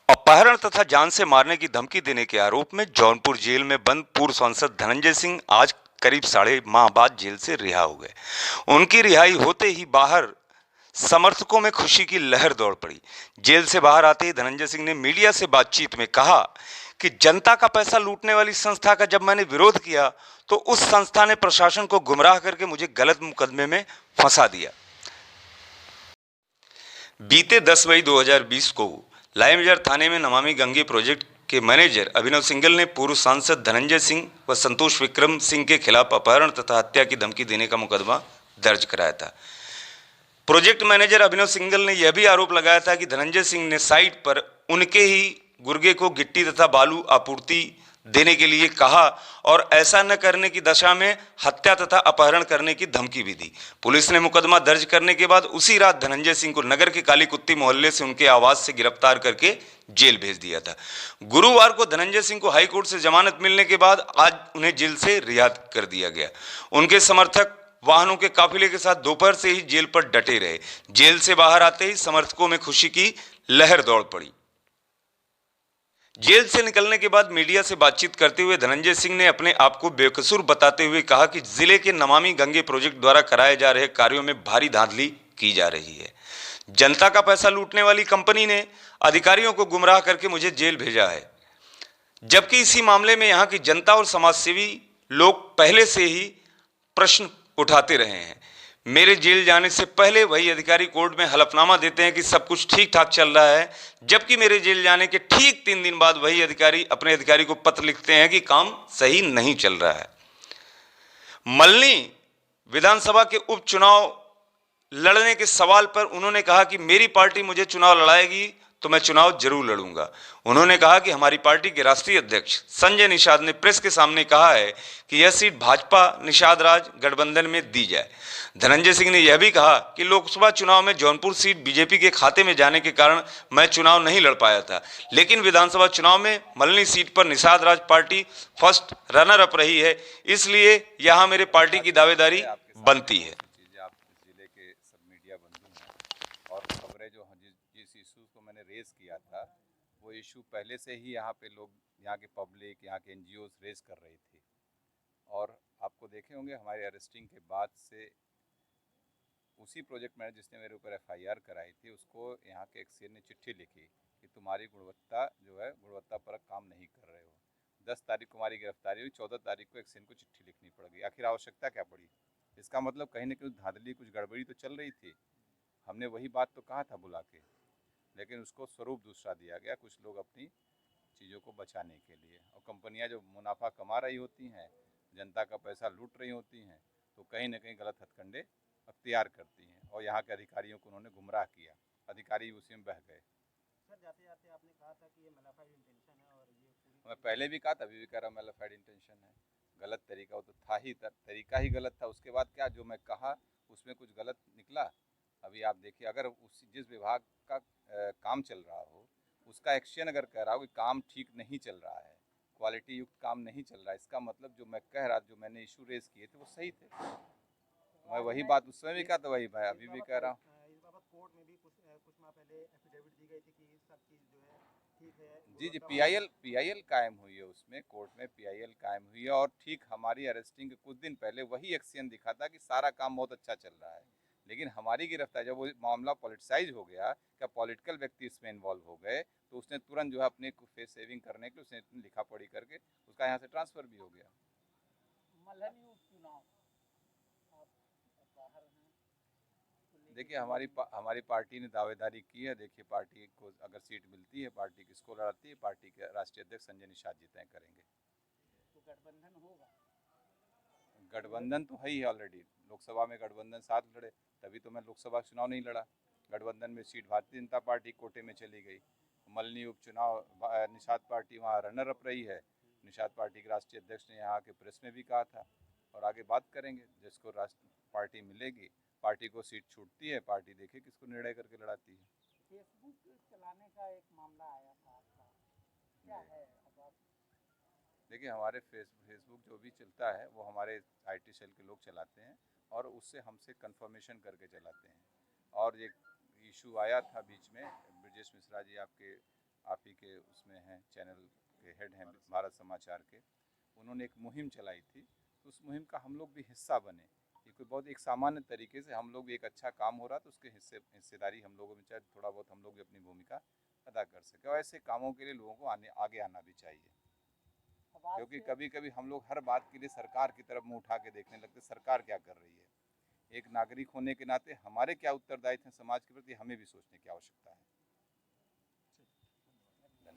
अपहरण तथा जान से मारने की धमकी देने के आरोप में जौनपुर जेल में बंद पूर्व सांसद धनंजय सिंह आज करीब 6.5 माह बाद जेल से रिहा हो गए। उनकी रिहाई होते ही बाहर समर्थकों में खुशी की लहर दौड़ पड़ी। जेल से बाहर आते ही धनंजय सिंह ने मीडिया से बातचीत में कहा कि जनता का पैसा लूटने वाली संस्था का जब मैंने विरोध किया तो उस संस्था ने प्रशासन को गुमराह करके मुझे गलत मुकदमे में फंसा दिया। बीते 10 मई 2020 को लाइमजर थाने में नमामि गंगे प्रोजेक्ट के मैनेजर अभिनव सिंघल ने पूर्व सांसद धनंजय सिंह व संतोष विक्रम सिंह के खिलाफ अपहरण तथा हत्या की धमकी देने का मुकदमा दर्ज कराया था। प्रोजेक्ट मैनेजर अभिनव सिंघल ने यह भी आरोप लगाया था कि धनंजय सिंह ने साइट पर उनके ही गुर्गे को गिट्टी तथा बालू आपूर्ति देने के लिए कहा और ऐसा न करने की दशा में हत्या तथा अपहरण करने की धमकी भी दी। पुलिस ने मुकदमा दर्ज करने के बाद उसी रात धनंजय सिंह को नगर के काली कुत्ती मोहल्ले से उनके आवास से गिरफ्तार करके जेल भेज दिया था। गुरुवार को धनंजय सिंह को हाईकोर्ट से जमानत मिलने के बाद आज उन्हें जेल से रिहा कर दिया गया। उनके समर्थक वाहनों के काफिले के साथ दोपहर से ही जेल पर डटे रहे। जेल से बाहर आते ही समर्थकों में खुशी की लहर दौड़ पड़ी। जेल से निकलने के बाद मीडिया से बातचीत करते हुए धनंजय सिंह ने अपने आप को बेकसूर बताते हुए कहा कि जिले के नमामि गंगे प्रोजेक्ट द्वारा कराए जा रहे कार्यों में भारी धांधली की जा रही है। जनता का पैसा लूटने वाली कंपनी ने अधिकारियों को गुमराह करके मुझे जेल भेजा है, जबकि इसी मामले में यहां की जनता और समाजसेवी लोग पहले से ही प्रश्न उठाते रहे हैं। मेरे जेल जाने से पहले वही अधिकारी कोर्ट में हलफनामा देते हैं कि सब कुछ ठीक ठाक चल रहा है, जबकि मेरे जेल जाने के ठीक 3 दिन बाद वही अधिकारी अपने अधिकारी को पत्र लिखते हैं कि काम सही नहीं चल रहा है। मल्हनी विधानसभा के उपचुनाव लड़ने के सवाल पर उन्होंने कहा कि मेरी पार्टी मुझे चुनाव लड़ाएगी तो मैं चुनाव जरूर लड़ूंगा। उन्होंने कहा कि हमारी पार्टी के राष्ट्रीय अध्यक्ष संजय निषाद ने प्रेस के सामने कहा है कि यह सीट भाजपा निषाद राज गठबंधन में दी जाए। धनंजय सिंह ने यह भी कहा कि लोकसभा चुनाव में जौनपुर सीट बीजेपी के खाते में जाने के कारण मैं चुनाव नहीं लड़ पाया था, लेकिन विधानसभा चुनाव में मल्हनी सीट पर Nishad Raj party first runner up रही है, इसलिए यहां मेरे पार्टी की दावेदारी बनती है। आप जिले के सब मीडिया बंधु हैं और खबरें जो जिस इशू को मैंने रेज किया था वो इशू पहले से ही यहाँ पे लोग, यहाँ के पब्लिक, यहाँ के एनजीओ रेज कर रही थी। और आपको देखे होंगे हमारे अरेस्टिंग के बाद से उसी प्रोजेक्ट मैनेजर जिसने मेरे ऊपर एफआईआर कराई थी उसको यहाँ के एक्सीएन ने चिट्ठी लिखी कि तुम्हारी गुणवत्ता जो है गुणवत्ता परक काम नहीं कर रहे हो। 10 तारीख को हमारी गिरफ्तारी हुई, 14 तारीख को एक्सीएन को चिट्ठी लिखनी पड़ गई। आखिर आवश्यकता क्या पड़ी? इसका मतलब कहीं ना कहीं धांधली, कुछ गड़बड़ी तो चल रही थी। हमने वही बात तो कहा था बुला के, लेकिन उसको स्वरूप दूसरा दिया गया, कुछ लोग अपनी चीज़ों को बचाने के लिए। और कंपनियां जो मुनाफा कमा रही होती हैं, जनता का पैसा लूट रही होती हैं, तो कहीं ना कहीं गलत हथकंडे अख्तियार करती हैं और यहाँ के अधिकारियों को उन्होंने गुमराह किया। अधिकारी उसी में बह गए। सर, जाते जाते आपने कहा था कि ये मैलिफाइड इंटेंशन है और ये मैं पहले भी कहा था, अभी भी कह रहा हूँ, मैलिफाइड इंटेंशन है। गलत तरीका हो तो था ही, तरीका ही गलत था। उसके बाद क्या जो मैं कहा उसमें कुछ गलत निकला? अभी आप देखिए, अगर उस जिस विभाग का काम चल रहा हो उसका एक्शन अगर कह रहा हो कि काम ठीक नहीं चल रहा है, क्वालिटी युक्त काम नहीं चल रहा है, इसका मतलब जो मैं कह रहा, जो मैंने इशू रेज किए थे वो सही थे। मैं वही बात उस समय भी कहा था, वही मैं अभी भी कह रहा हूँ। इस बाबत कोर्ट में भी कुछ माह पहले एफिडेविट दी गई थी कि सब चीज़ जो है ठीक है। जी पीआईएल कायम हुई है, उसमें कोर्ट में पीआईएल कायम हुई है। और ठीक हमारी अरेस्टिंग के कुछ दिन पहले वही एक्शन दिखा था कि सारा काम बहुत अच्छा चल रहा है। लेकिन हमारी गिरफ्तारी, जब वो मामला पॉलिटिसाइज हो गया, क्या पॉलिटिकल व्यक्ति इसमें इन्वॉल्व हो गए, तो उसने तुरंत जो है अपने फेस सेविंग करने के उसने लिखा पढ़ी करके उसका यहाँ से ट्रांसफर भी हो गया। मल्हनी उपचुनाव आप बाहर हैं, देखिए हमारी पार्टी ने दावेदारी की है। देखिए पार्टी को अगर सीट मिलती है, पार्टी किसको लड़ाती है, पार्टी के राष्ट्रीय अध्यक्ष संजय निषाद जी तय करेंगे। तो गठबंधन होगा। गठबंधन तो है ही ऑलरेडी। लोकसभा में गठबंधन साथ लड़े, तभी तो मैं लोकसभा चुनाव नहीं लड़ा। गठबंधन में सीट भारतीय जनता पार्टी कोटे में चली गई। मल्हनी उपचुनाव निषाद पार्टी वहाँ रनर अप रही है। निषाद पार्टी के राष्ट्रीय अध्यक्ष ने यहाँ के प्रेस में भी कहा था, और आगे बात करेंगे। जिसको राष्ट्र पार्टी मिलेगी, पार्टी को सीट छूटती है, पार्टी देखे किसको निर्णय करके लड़ाती है। फेसबुक चलाने का एक मामला आया था आपका, क्या है अब आप? देखिए हमारे फेसबुक जो भी चलता है वो हमारे आईटी सेल के लोग चलाते हैं और उससे हमसे कंफर्मेशन करके चलाते हैं। और एक इशू आया था बीच में, ब्रजेश मिश्रा जी आपके आप ही के उसमें हैं, चैनल के हेड हैं भारत समाचार के, उन्होंने एक मुहिम चलाई थी, तो उस मुहिम का हम लोग भी हिस्सा बने। ये कोई बहुत एक सामान्य तरीके से हम लोग भी एक अच्छा काम हो रहा तो उसके हिस्सेदारी हम लोगों में, चाहे थोड़ा बहुत हम लोग भी अपनी भूमिका अदा कर सके। और ऐसे कामों के लिए लोगों को आगे आना भी चाहिए, क्योंकि कभी कभी हम लोग हर बात के लिए सरकार की तरफ मुंह उठा के देखने लगते, सरकार क्या कर रही है। एक नागरिक होने के नाते हमारे क्या उत्तरदायित्व हैं समाज के प्रति, हमें भी सोचने की आवश्यकता है।